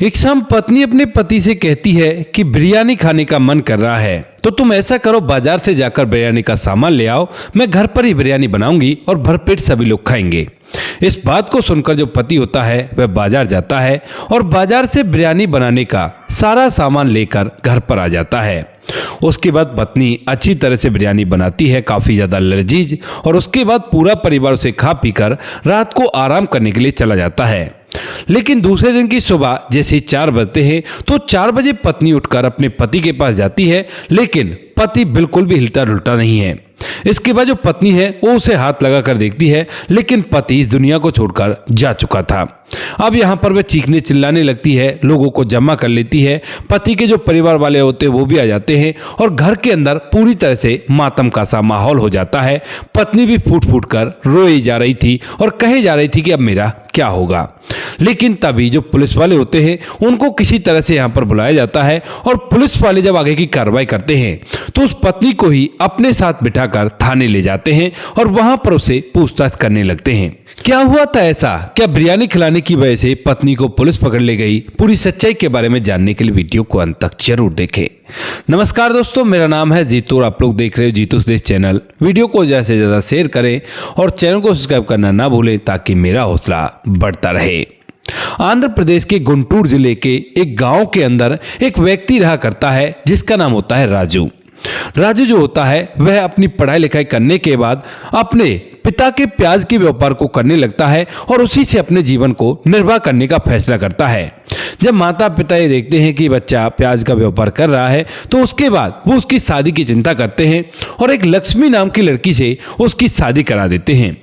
एक शाम पत्नी अपने पति से कहती है कि बिरयानी खाने का मन कर रहा है, तो तुम ऐसा करो, बाजार से जाकर बिरयानी का सामान ले आओ, मैं घर पर ही बिरयानी बनाऊंगी और भरपेट सभी लोग खाएंगे। इस बात को सुनकर जो पति होता है वह बाजार जाता है और बाजार से बिरयानी बनाने का सारा सामान लेकर घर पर आ जाता है। उसके बाद पत्नी अच्छी तरह से बिरयानी बनाती है, काफ़ी ज़्यादा लजीज, और उसके बाद पूरा परिवार उसे खा पीकर रात को आराम करने के लिए चला जाता है। लेकिन दूसरे दिन की सुबह जैसे ही 4 बजते हैं तो 4 बजे पत्नी उठकर अपने पति के पास जाती है, लेकिन पति बिल्कुल भी हिलता डुलता नहीं है। इसके बाद जो पत्नी है वो उसे हाथ लगाकर देखती है, लेकिन पति इस दुनिया को छोड़कर जा चुका था। अब यहाँ पर वह चीखने चिल्लाने लगती है, लोगों को जमा कर लेती है। पति के जो परिवार वाले होते हैं वो भी आ जाते हैं और घर के अंदर पूरी तरह से मातम का सा माहौल हो जाता है। पत्नी भी फूट फूट कर रोई जा रही थी और कहे जा रही थी कि अब मेरा क्या होगा। लेकिन तभी जो पुलिस वाले होते हैं उनको किसी तरह से यहाँ पर बुलाया जाता है और पुलिस वाले जब आगे की कार्रवाई करते हैं तो उस पत्नी को ही अपने साथ बिठाकर थाने ले जाते हैं और वहां पर उसे पूछताछ करने लगते हैं। क्या हुआ था ऐसा? क्या बिरयानी खिलाने की वजह से पत्नी को पुलिस पकड़ ले गई? पूरी सच्चाई के बारे में जानने के लिए वीडियो को अंत तक जरूर देखें। नमस्कार दोस्तों, मेरा नाम है जीतू और आप लोग देख रहे हो जीतू देश चैनल। वीडियो को ज्यादा से ज्यादा शेयर करें और चैनल को सब्सक्राइब करना ना भूलें ताकि मेरा हौसला बढ़ता रहे। आंध्र प्रदेश के गुंटूर जिले के एक गांव के अंदर एक व्यक्ति रहा करता है जिसका नाम होता है राजू। राजू जो होता है वह अपनी पढ़ाई लिखाई करने के बाद अपने पिता के प्याज के व्यापार को करने लगता है और उसी से अपने जीवन को निर्वाह करने का फैसला करता है। जब माता पिता ये देखते हैं कि बच्चा प्याज का व्यापार कर रहा है तो उसके बाद वो उसकी शादी की चिंता करते हैं और एक लक्ष्मी नाम की लड़की से उसकी शादी करा देते हैं।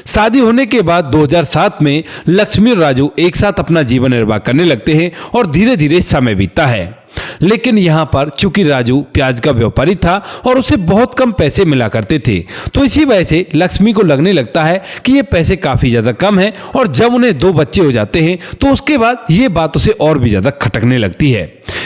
शादी होने के बाद 2007 में लक्ष्मी और राजू एक साथ अपना जीवन निर्वाह करने लगते हैं और धीरे धीरे समय बीतता है। लेकिन यहाँ पर चूंकि राजू प्याज का व्यापारी था और उसे बहुत कम पैसे मिला करते थे, तो इसी वजह से लक्ष्मी को लगने लगता है कि ये पैसे काफी ज्यादा कम हैं और जब उन्हें 2 बच्चे हो जाते हैं तो उसके बाद ये बात उसे और भी ज्यादा खटकने लगती है।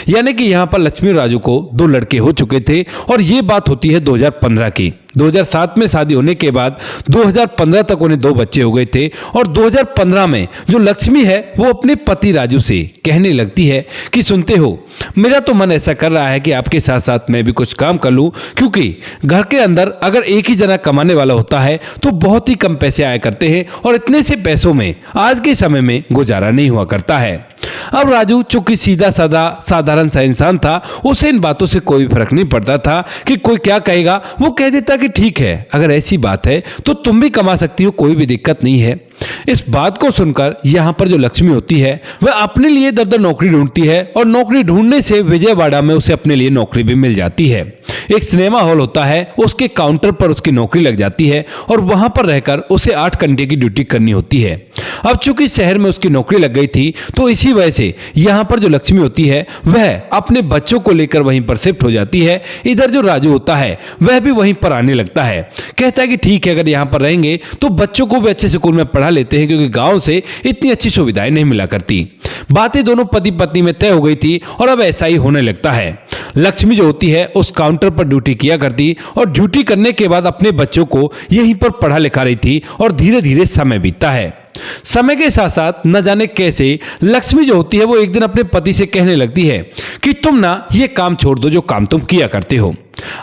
यानी कि यहाँ पर लक्ष्मी और राजू को 2 लड़के हो चुके थे और ये बात होती है 2015 की। 2007 में शादी होने के बाद 2015 तक उन्हें 2 बच्चे हो गए थे और 2015 में जो लक्ष्मी है वो अपने पति राजू से कहने लगती है कि सुनते हो, मेरा तो मन ऐसा कर रहा है कि आपके साथ साथ मैं भी कुछ काम कर लूं, क्योंकि घर के अंदर अगर एक ही जना कमाने वाला होता है तो बहुत ही कम पैसे आया करते हैं और इतने से पैसों में आज के समय में गुजारा नहीं हुआ करता है। अब राजू चूंकि सीधा साधा साधारण सा इंसान था, उसे इन बातों से कोई फर्क नहीं पड़ता था कि कोई क्या कहेगा। वो कह देता कि ठीक है, अगर ऐसी बात है तो तुम भी कमा सकती हो, कोई भी दिक्कत नहीं है। इस बात को सुनकर यहाँ पर जो लक्ष्मी होती है वह अपने लिए दर नौकरी ढूंढती है और नौकरी ढूंढने से विजयवाड़ा में उसे अपने लिए नौकरी भी मिल जाती है। एक सिनेमा हॉल होता है, उसके काउंटर पर उसकी नौकरी लग जाती है और वहां पर रहकर उसे 8 घंटे की ड्यूटी करनी होती है। अब चूंकि शहर में उसकी नौकरी लग गई थी तो इसी वजह से यहाँ पर जो लक्ष्मी होती है वह अपने बच्चों को लेकर वहीं पर शिफ्ट हो जाती है। इधर जो राजू होता है वह भी वहीं पर आने लगता है, कहता है कि ठीक है, अगर यहाँ पर रहेंगे तो बच्चों को भी अच्छे स्कूल में पढ़ा लेते हैं, क्योंकि गांव से इतनी अच्छी सुविधाएं नहीं मिला करती। बातें दोनों पति पत्नी में तय हो गई थी और अब ऐसा ही होने लगता है। लक्ष्मी जो होती है उस काउंटर पर ड्यूटी किया करती और ड्यूटी करने के बाद अपने बच्चों को यहीं पर पढ़ा लिखा रही थी और धीरे धीरे समय बीतता है। समय के साथ साथ न जाने कैसे लक्ष्मी जो होती है वो एक दिन अपने पति से कहने लगती है कि तुम ना ये काम छोड़ दो जो काम तुम किया करते हो।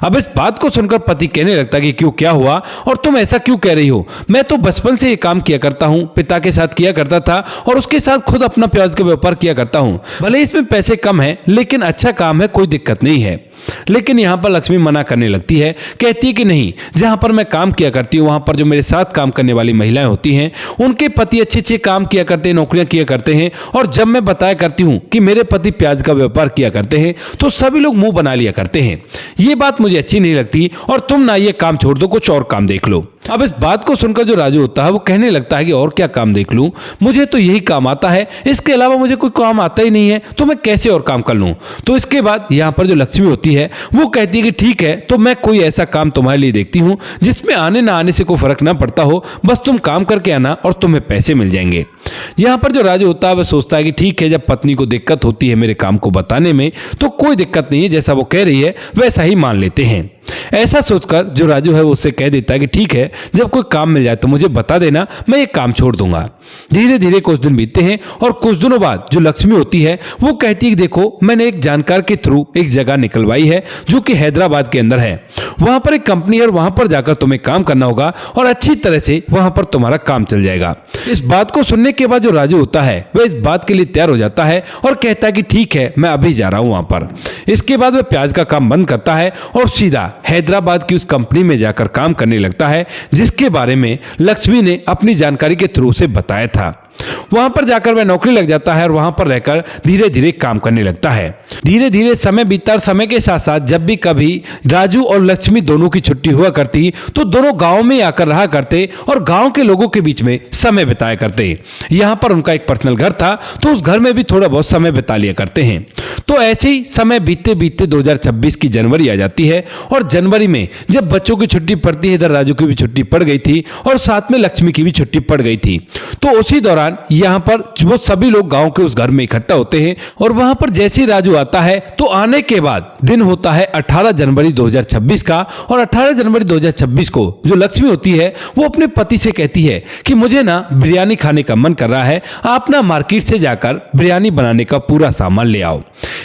अब इस बात को सुनकर पति कहने लगता कि क्यों, क्या हुआ और तुम ऐसा क्यों कह रही हो? मैं तो बचपन से ये काम किया करता हूँ, पिता के साथ किया करता था और उसके साथ खुद अपना प्याज का व्यापार किया करता हूँ। भले इसमें पैसे कम हैं लेकिन अच्छा काम है, कोई दिक्कत नहीं है। लेकिन यहाँ पर लक्ष्मी मना करने लगती है, कहती है कि नहीं, जहाँ पर मैं काम किया करती हूँ वहां पर जो मेरे साथ काम करने वाली महिलाएं होती हैं उनके पति अच्छे अच्छे काम किया करते हैं, नौकरियां किया करते हैं, और जब मैं बताया करती हूँ कि मेरे पति प्याज का व्यापार किया करते हैं तो सभी लोग मुंह बना लिया करते हैं। ये बात मुझे अच्छी नहीं लगती और तुम ना ये काम छोड़ दो, कुछ और काम देख लो। अब इस बात को सुनकर जो राजू होता है वो कहने लगता है कि और क्या काम देख लूं, मुझे तो यही काम आता है, इसके अलावा मुझे कोई काम आता ही नहीं है, तो मैं कैसे और काम कर लूं। तो इसके बाद यहाँ पर जो लक्ष्मी होती है वो कहती है कि ठीक है, तो मैं कोई ऐसा काम तुम्हारे लिए देखती हूँ जिसमें आने ना आने से कोई फर्क ना पड़ता हो, बस तुम काम करके आना और तुम्हें पैसे मिल जाएंगे। यहाँ पर जो राजू होता है वह सोचता है कि ठीक है, जब पत्नी को दिक्कत होती है मेरे काम को बताने में तो कोई दिक्कत नहीं है, जैसा वो कह रही है वैसा ही मान लेते हैं। ऐसा सोचकर जो राजू है वो उससे कह देता है कि ठीक है, जब कोई काम मिल जाए तो मुझे बता देना, मैं ये काम छोड़ दूंगा। धीरे धीरे कुछ दिन बीतते हैं और कुछ दिनों बाद जो लक्ष्मी होती है वो कहती है कि देखो, मैंने एक जानकार के थ्रू एक जगह निकलवाई है जो कि हैदराबाद के अंदर है। वहां पर एक कंपनी है और वहां पर जाकर तुम्हें काम करना होगा और अच्छी तरह से वहां पर तुम्हारा काम चल जाएगा। इस बात को सुनने के बाद जो राजू होता है वह इस बात के लिए तैयार हो जाता है और कहता है कि ठीक है, मैं अभी जा रहा हूं वहां पर। इसके बाद वह प्याज का काम बंद करता है और सीधा हैदराबाद की उस कंपनी में जाकर काम करने लगता है जिसके बारे में लक्ष्मी ने अपनी जानकारी के थ्रू से बताया था। वहां पर जाकर वह नौकरी लग जाता है और वहां पर रहकर धीरे धीरे काम करने लगता है। धीरे धीरे समय बीतता, समय के साथ साथ जब भी कभी राजू और लक्ष्मी दोनों की छुट्टी हुआ करती तो दोनों गांव में आकर रहा करते और गांव के लोगों के बीच में समय बिताया करते। यहां पर उनका एक पर्सनल घर था तो उस घर में भी थोड़ा बहुत समय बिता लिया करते हैं। तो ऐसे ही समय बीतते बीतते 2026 की जनवरी आ जाती है और जनवरी में जब बच्चों की छुट्टी पड़ती है, इधर राजू की भी छुट्टी पड़ गई थी और साथ में लक्ष्मी की भी छुट्टी पड़ गई थी। तो उसी दौरान यहाँ पर वो सभी लोग गांव के उस घर में इकट्ठा होते हैं और वहां पर जैसे ही राजू आता है तो आने के बाद दिन होता है 18 जनवरी 2026 का। और 18 जनवरी 2026 को जो लक्ष्मी होती है वो अपने पति से कहती है कि मुझे ना बिरयानी खाने का मन कर रहा है, आप ना मार्केट से जाकर बिरयानी बनाने का पूरा सामान ले आओ।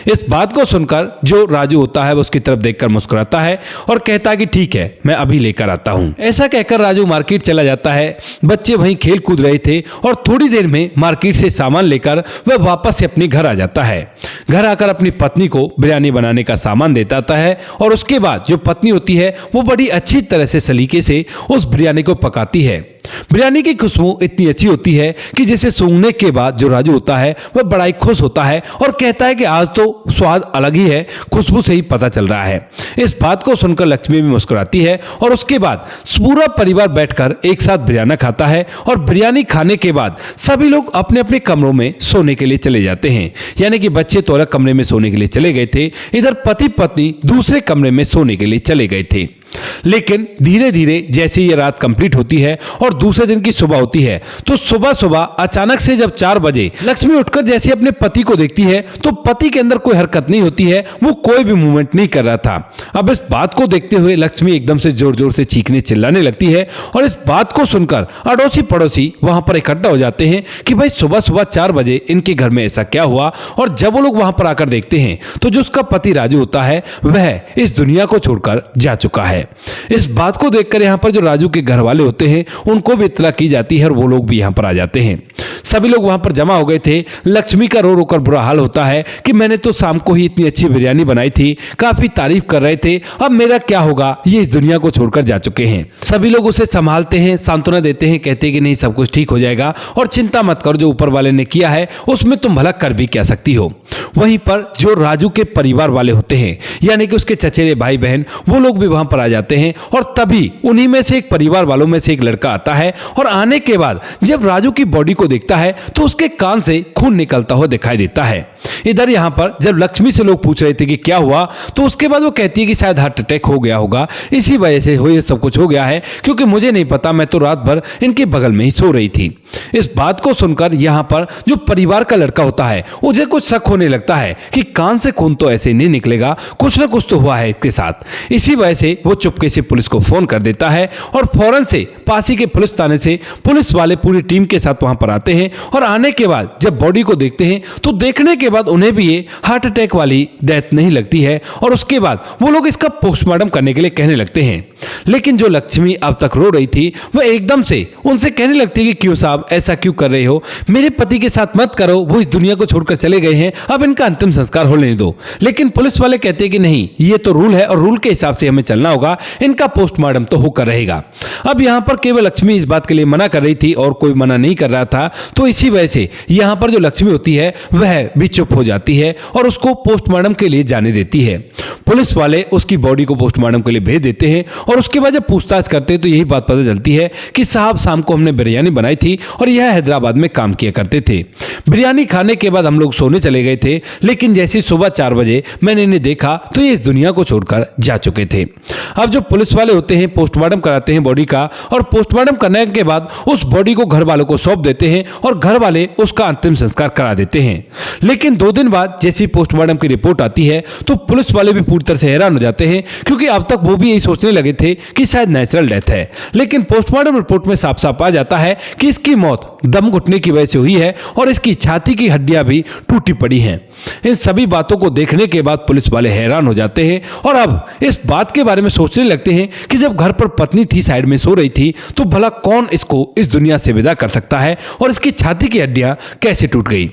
इस बात को सुनकर जो राजू होता है वो उसकी तरफ देखकर मुस्कुराता है और कहता है कि ठीक है, मैं अभी लेकर आता हूं। ऐसा कहकर राजू मार्केट चला जाता है। बच्चे वहीं खेल कूद रहे थे और थोड़ी देर में मार्केट से सामान लेकर वह वापस से अपने घर आ जाता है। घर आकर अपनी पत्नी को बिरयानी बनाने का सामान देता है और उसके बाद जो पत्नी होती है वो बड़ी अच्छी तरह से सलीके से उस बिरयानी को पकाती है। बिरयानी की खुशबू इतनी अच्छी होती है कि जिसे सूंघने के बाद जो राजू होता है वह बड़ा ही खुश होता है और कहता है कि आज तो स्वाद अलग ही है, खुशबू से ही पता चल रहा है। इस बात को सुनकर लक्ष्मी भी मुस्कुराती है और उसके बाद पूरा परिवार बैठकर एक साथ बिरयानी खाता है और बिरयानी खाने के बाद सभी लोग अपने अपने कमरों में सोने के लिए चले जाते हैं। यानी कि बच्चे तो अलग कमरे में सोने के लिए चले गए थे, इधर पति पत्नी दूसरे कमरे में सोने के लिए चले गए थे। लेकिन धीरे धीरे जैसे ये रात कंप्लीट होती है और दूसरे दिन की सुबह होती है तो सुबह सुबह अचानक से जब 4 बजे लक्ष्मी उठकर जैसे अपने पति को देखती है तो पति के अंदर कोई हरकत नहीं होती है, वो कोई भी मूवमेंट नहीं कर रहा था। अब इस बात को देखते हुए लक्ष्मी एकदम से जोर जोर से चीखने चिल्लाने लगती है और इस बात को सुनकर अड़ोसी पड़ोसी वहां पर इकट्ठा हो जाते हैं कि भाई सुबह सुबह 4 बजे इनके घर में ऐसा क्या हुआ। और जब वो लोग वहां पर आकर देखते हैं तो जो उसका पति राजू होता है वह इस दुनिया को छोड़कर जा चुका है। इस बात को देखकर यहाँ पर जो राजू के घर वाले होते हैं उनको भी इत्तला की जाती है और वो लोग भी यहाँ पर आ जाते हैं। सभी लोग वहां पर जमा हो गए थे। लक्ष्मी का रो रो कर बुरा हाल होता है कि मैंने तो शाम को ही इतनी अच्छी बिरयानी बनाई थी, काफी तारीफ कर रहे थे, अब मेरा क्या होगा, ये इस दुनिया को छोड़कर जा चुके हैं। सभी लोग उसे संभालते हैं, सांत्वना देते हैं, कहते हैं कि नहीं सब कुछ ठीक हो जाएगा और चिंता मत करो, जो ऊपर वाले ने किया है उसमें तुम भला कर भी क्या सकती हो। वहीं पर जो राजू के परिवार वाले होते हैं यानी कि उसके चचेरे भाई बहन वो लोग भी वहां पर आ जाते हैं और तभी उन्हीं में से एक परिवार वालों में से एक लड़का आता है और आने के बाद जब राजू की बॉडी को देखता है तो उसके कान से खून निकलता हुआ दिखाई देता है। इधर यहां पर जब लक्ष्मी से लोग पूछ रहे थे कि क्या हुआ तो उसके बाद वो कहती है कि शायद हार्ट अटैक हो गया होगा, इसी वजह से ये सब कुछ हो गया है, क्योंकि मुझे नहीं पता, मैं तो रात भर इनके बगल में ही सो रही थी। इस बात को सुनकर यहां पर जो परिवार का लड़का होता है मुझे कुछ शक होने लगता है कि कान से खून तो ऐसे नहीं निकलेगा, कुछ ना कुछ तो हुआ है इसके साथ। इसी वजह से वो चुपके से पुलिस को फोन कर देता है और फौरन से पास ही के पुलिस थाने से पुलिस वाले पूरी टीम के साथ वहां पर आते हैं और आने के बाद जब बॉडी को देखते हैं तो देखने के बाद उन्हें भी ये हार्ट अटैक वाली डेथ नहीं लगती है और उसके बाद वो लोग इसका पोस्टमार्टम करने के लिए कहने लगते हैं। लेकिन जो लक्ष्मी अब तक रो रही थी वह एकदम से उनसे कहने लगती है कि क्यों साहब ऐसा क्यों कर रहे हो, मेरे पति के साथ मत करो, वो इस दुनिया को छोड़कर चले गए हैं, अब इनका अंतिम संस्कार होने दो। लेकिन पुलिस वाले कहते हैं कि नहीं, ये तो रूल है और रूल के हिसाब से हमें चलना होगा, इनका पोस्टमार्टम तो होकर रहेगा। अब यहाँ पर केवल लक्ष्मी इस बात के लिए मना कर रही थी और कोई मना नहीं कर रहा था, तो इसी वजह से यहाँ पर जो लक्ष्मी होती है वह भी चुप हो जाती है और उसको पोस्टमार्टम के लिए जाने देती है। पुलिस वाले उसकी बॉडी को पोस्टमार्टम के लिए भेज देते हैं और उसके बाद जब पूछताछ करते हैं तो यही बात पता चलती है कि साहब शाम को हमने बिरयानी बनाई थी और यह हैदराबाद में काम किया करते थे। बिरयानी खाने के बाद हम लोग सोने चले गए थे, लेकिन जैसे सुबह 4 बजे मैंने इन्हें देखा तो ये इस दुनिया को छोड़कर जा चुके थे। अब जो पुलिस वाले होते हैं पोस्टमार्टम कराते हैं बॉडी का, और पोस्टमार्टम करने के बाद उस बॉडी को घर वालों को सौंप देते हैं और घर वाले उसका अंतिम संस्कार करा देते हैं। लेकिन 2 दिन बाद जैसे पोस्टमार्टम की रिपोर्ट आती है तो पुलिस वाले भी पूरी तरह से हैरान हो जाते हैं, क्योंकि अब तक वो भी यही सोचने लगे थे कि शायद नेचुरल डेथ है। लेकिन पोस्टमार्टम रिपोर्ट में साफ साफ आ जाता है कि इसकी मौत दम घुटने की वजह से हुई है और इसकी छाती की हड्डियां भी टूटी पड़ी हैं। इन सभी बातों को देखने के बाद पुलिस वाले हैरान हो जाते हैं और अब इस बात के बारे में सोचने लगते हैं कि जब घर पर पत्नी थी, साइड में सो रही थी, तो भला कौन इसको इस दुनिया से विदा कर सकता है और इसकी छाती की हड्डियां कैसे टूट गई।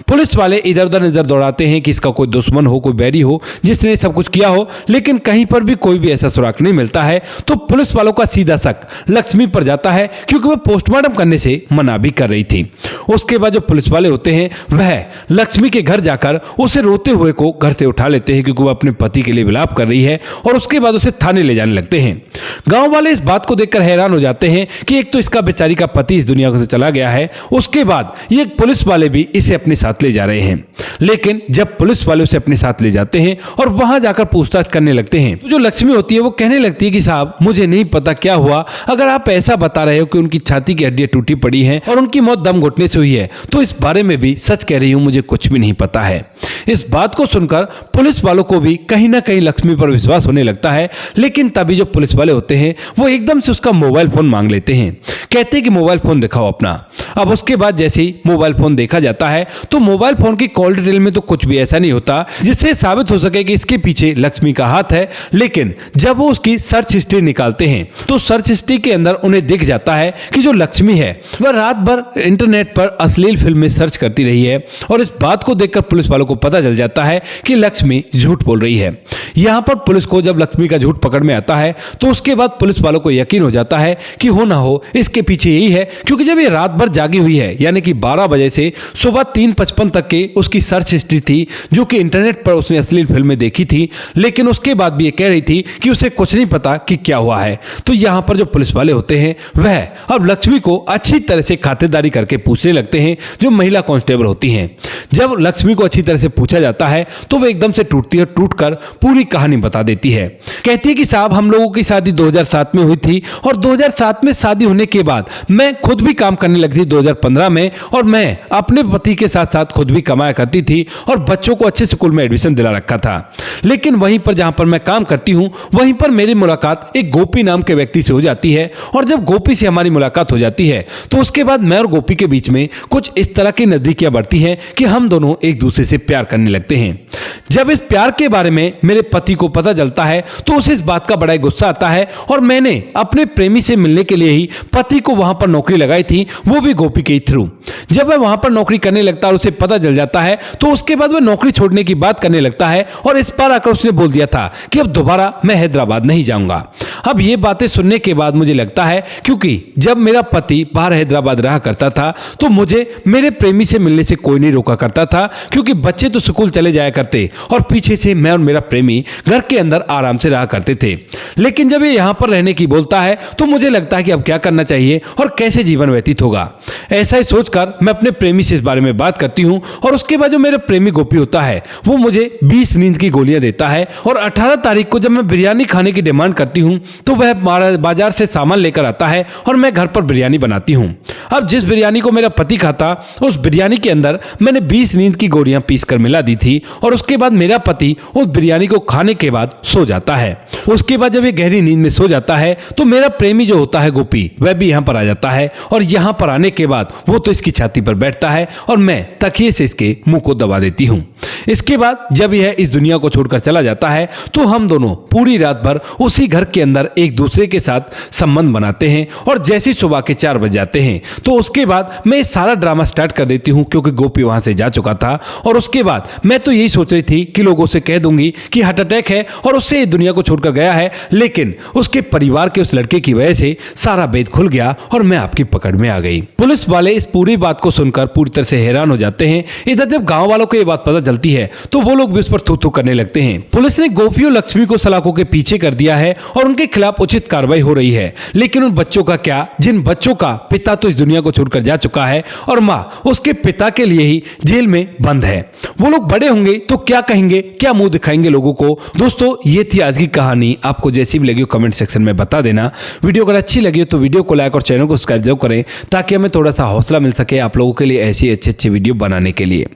पुलिस वाले इधर उधर नजर दौड़ाते हैं कि इसका कोई दुश्मन हो, कोई बैरी हो जिसने सब कुछ किया हो, लेकिन कहीं पर भी कोई भी ऐसा सुराग नहीं मिलता है। तो पुलिस वालों का सीधा शक लक्ष्मी पर जाता है, क्योंकि वह पोस्टमार्टम करने से मना भी कर रही थी। उसके बाद जो पुलिस वाले होते हैं वह लक्ष्मी के घर जाकर उसे रोते हुए को घर से उठा लेते हैं, क्योंकि वह अपने पति के लिए विलाप कर रही है, और उसके बाद उसे थाने ले जाने लगते हैं। गांव वाले इस बात को देखकर हैरान हो जाते हैं कि एक तो इसका बेचारी का पति इस दुनिया से चला गया है, उसके बाद ये पुलिस वाले भी इसे अपने साथ ले जा रहे हैं। लेकिन जब पुलिस वाले उसे अपने साथ ले जाते हैं और वहां जाकर पूछताछ करने लगते हैं, तो जो लक्ष्मी होती है वो कहने लगती है कि साहब मुझे नहीं पता क्या हुआ, अगर आप ऐसा बता रहे हो कि उनकी छाती की हड्डियां टूटी पड़ी हैं और उनकी मौत दम घुटने से हुई है, तो इस बारे में भी सच कह रही हूं, मुझे कुछ भी नहीं पता है। इस बात को सुनकर पुलिस वालों को भी कहीं ना कहीं लक्ष्मी पर विश्वास होने लगता है। लेकिन तभी जो पुलिस वाले होते हैं वो एकदम से उसका मोबाइल फोन मांग लेते हैं, कहते हैं कि मोबाइल फोन दिखाओ अपना। अब उसके बाद जैसे ही मोबाइल फोन देखा जाता है तो मोबाइल फोन की कॉल डिटेल में तो कुछ भी ऐसा नहीं होता जिससे साबित हो सके कि इसके पीछे लक्ष्मी का हाथ है। लेकिन जब वो उसकी सर्च हिस्ट्री निकालते हैं तो सर्च हिस्ट्री के अंदर उन्हें दिख जाता है कि जो लक्ष्मी है वह रात भर इंटरनेट पर अश्लील फिल्में सर्च करती रही है, और इस बात को देखकर पुलिस वालों को पता चल जाता है कि लक्ष्मी झूठ बोल रही है। यहां पर पुलिस को जब लक्ष्मी का झूठ पकड़ में आता है तो उसके बाद पुलिस वालों को यकीन हो जाता है कि हो ना हो इसके पीछे यही है, क्योंकि जब ये रात भर जागी हुई है, यानी कि 12 बजे से सुबह 3:55 तक के उसकी सर्च हिस्ट्री थी, जो कि इंटरनेट पर उसने अश्लील फिल्में देखी थी, लेकिन उसके बाद भी ये कह रही थी कि उसे कुछ नहीं पता कि क्या हुआ है। तो यहां पर जो पुलिस वाले होते हैं वह अब लक्ष्मी को अच्छी तरह से खातिरदारी करके पूछने लगते हैं, जो महिला कांस्टेबल होती हैं। जब लक्ष्मी को अच्छी तरह से पूछा जाता है तो वह एकदम से टूटती है, टूटकर पूरी कहानी बता देती है। कहती है कि साहब हम लोगों की शादी 2007 में हुई थी, और 2007 में शादी होने के बाद मैं खुद भी काम करने लगी थी 2015 में, और मैं अपने पति के साथ साथ खुद भी कमाया करती थी और बच्चों को अच्छे स्कूल में एडमिशन दिला रखा था। लेकिन वहीं पर जहां पर मैं काम करती हूं वहीं पर मेरी मुलाकात एक गोपी नाम के व्यक्ति से हो जाती है, और जब गोपी से हमारी मुलाकात हो जाती है तो उसके बाद मैं और गोपी के बीच में कुछ इस तरह की नजदीकियां बढ़ती हैं कि हम दोनों एक दूसरे से प्यार करने लगते हैं। जब इस प्यार के बारे में मेरे पति को पता चलता है तो उसे इस बात का बड़ा गुस्सा आता है, और मैंने अपने प्रेमी से मिलने के लिए ही पति को वहां पर नौकरी लगाई थी, वो भी गोपी के थ्रू। जब वह वहां पर नौकरी करने लगता है और उसे पता चल जाता है तो उसके बाद वह नौकरी छोड़ने की बात करने लगता है, और इस बार आकर उसने बोल दिया था कि अब दोबारा मैं हैदराबाद नहीं जाऊंगा। अब ये बातें सुनने के बाद मुझे लगता है, क्योंकि जब मेरा पति बाहर हैदराबाद रहा करता था तो मुझे मेरे प्रेमी से मिलने से कोई नहीं रोका करता था, क्योंकि बच्चे तो स्कूल चले जाया करते और पीछे से मैं और मेरा प्रेमी घर के अंदर आराम से रहा करते थे। लेकिन जब ये यहां पर रहने की बोलता है तो मुझे लगता है कि अब क्या करना चाहिए और कैसे जीवन व्यतीत होगा। ऐसा ही सोचकर मैं अपने प्रेमी से इस बारे में बात करती हूं, और उसके बाद जो मेरा प्रेमी गोपी होता है वो मुझे 20 नींद की गोलियां देता है, और 18 तारीख को जब मैं बिरयानी खाने की डिमांड करती हूं तो वह बाजार से सामान लेकर आता है और मैं घर पर बिरयानी बनाती हूं। अब जिस बिरयानी को मेरा पति खाता उस बिरयानी के अंदर मैंने 20 नींद की गोलियां पीस कर मिला दी थी, और उसके बाद मेरा पति उस बिरयानी को खाने के बाद सो जाता है। उसके बाद जब ये गहरी नींद में सो जाता है तो मेरा प्रेमी जो होता है गोपी वह भी यहाँ पर आ जाता है, और यहाँ पर आने के बाद वो तो इसकी छाती पर बैठता है और मैं तकिए से इसके मुंह को दबा देती हूँ। इसके बाद जब यह इस दुनिया को छोड़कर चला जाता है तो हम दोनों पूरी रात भर उसी घर के अंदर एक दूसरे के साथ संबंध बनाते हैं, और जैसे सुबह के 4 बज जाते हैं तो उसके बाद मैं सारा ड्रामा स्टार्ट कर देती हूँ, क्योंकि गोपी वहां से जा चुका था। और उसके बाद मैं तो यही सोच रही थी कि लोगों से कह दूंगी कि हार्ट अटैक है और उससे दुनिया को छोड़कर गया है, लेकिन उसके परिवार के उस लड़के की वजह से सारा भेद खुल गया और मैं आपकी पकड़ में आ गई। पुलिस वाले इस पूरी बात को सुनकर पूरी तरह से हैरान हो जाते हैं। इधर जब गांव वालों को यह बात पता चलती है है तो वो लोग भी उस पर थू थू करने लगते हैं। पुलिस ने गोपी और लक्ष्मी को सलाखों के पीछे कर दिया है और उनके खिलाफ उचित कार्रवाई हो रही है। लेकिन उन बच्चों का क्या, जिन बच्चों का पिता तो इस दुनिया को छोड़कर जा चुका है और माँ उसके पिता के लिए ही जेल में बंद है। वो लोग बड़े होंगे तो क्या कहेंगे, क्या मुंह दिखाएंगे लोगों को। दोस्तों, ये थी आज की कहानी। आपको जैसी भी लगी हो कमेंट सेक्शन में बता देना। वीडियो अगर अच्छी लगी हो तो वीडियो को लाइक और चैनल को सब्सक्राइब जरूर करें ताकि हमें थोड़ा सा हौसला मिल सके आप लोगों के लिए ऐसी अच्छी वीडियो बनाने के लिए।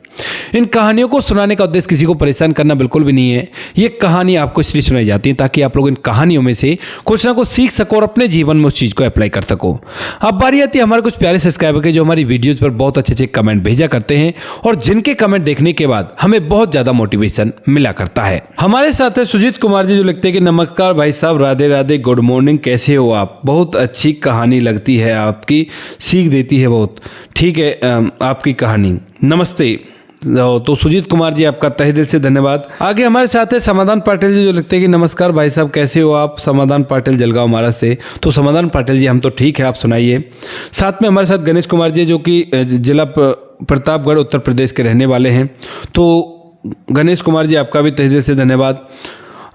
इन कहानियों को सुनाने का उद्देश्य किसी को परेशान करना बिल्कुल भी नहीं है। ये कहानी आपको इसलिए सुनाई जाती है ताकि आप लोग इन कहानियों में से कुछ ना कुछ सीख सको और अपने जीवन में उस चीज को अप्लाई कर सको। अब बारी आती है हमारे कुछ प्यारे सब्सक्राइबर के जो हमारी वीडियोस पर बहुत अच्छे कमेंट भेजा करते हैं और जिनके कमेंट देखने के बाद हमें बहुत ज्यादा मोटिवेशन मिला करता है। हमारे साथ है सुजीत कुमार जी जो लिखते हैं कि नमस्कार भाई साहब, राधे राधे, गुड मॉर्निंग, कैसे हो आप? बहुत अच्छी कहानी लगती है आपकी, सीख देती है बहुत। ठीक है, आपकी कहानी नमस्ते। तो सुजीत कुमार जी आपका तहे दिल से धन्यवाद। आगे हमारे साथ है समाधान पाटिल जी जो लिखते हैं कि नमस्कार भाई साहब, कैसे हो आप? समाधान पाटिल जलगांव महाराज से। तो समाधान पाटिल जी हम तो ठीक है, आप सुनाइए। साथ में हमारे साथ गणेश कुमार जी जो कि जिला प्रतापगढ़ उत्तर प्रदेश के रहने वाले हैं। तो गणेश कुमार जी आपका भी तहे दिल से धन्यवाद।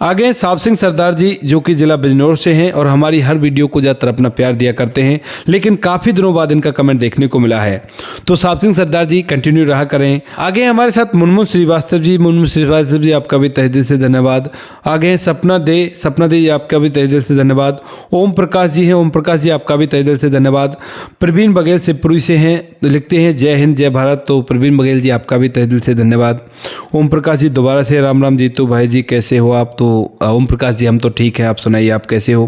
आगे साहब सिंह सरदार जी जो कि जिला बिजनौर से हैं और हमारी हर वीडियो को ज़्यादातर अपना प्यार दिया करते हैं, लेकिन काफ़ी दिनों बाद इनका कमेंट देखने को मिला है। तो साहब सिंह सरदार जी कंटिन्यू रहा करें। आगे हमारे साथ मुनमुन श्रीवास्तव जी आपका भी तहे दिल से धन्यवाद। आगे हैं सपना दे जी आपका भी तहे दिल से धन्यवाद। ओम प्रकाश जी हैं, ओम प्रकाश जी आपका भी तहे दिल से धन्यवाद। प्रवीण बघेल शिवपुरी से हैं, लिखते हैं जय हिंद जय भारत। तो प्रवीण बघेल जी आपका भी तहे दिल से धन्यवाद। ओम प्रकाश जी दोबारा से राम राम जीतू भाई जी, कैसे हो आप? तो ओम प्रकाश जी हम तो ठीक है, आप सुनाइए आप कैसे हो?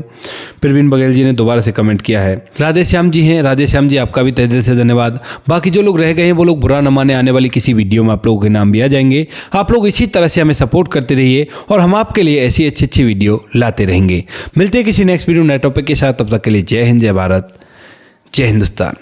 प्रवीण बघेल जी ने दोबारा से कमेंट किया है। राधे श्याम जी हैं, राधे श्याम जी आपका भी तहे दिल से धन्यवाद। बाकी जो लोग रह गए हैं वो लोग बुरा न माने, आने वाली किसी वीडियो में आप लोगों के नाम भी आ जाएंगे। आप लोग इसी तरह से हमें सपोर्ट करते रहिए और हम आपके लिए ऐसी अच्छी वीडियो लाते रहेंगे। मिलते हैं किसी नेक्स्ट वीडियो नए टॉपिक के साथ, तब तक के लिए जय हिंद जय भारत, जय हिंदुस्तान।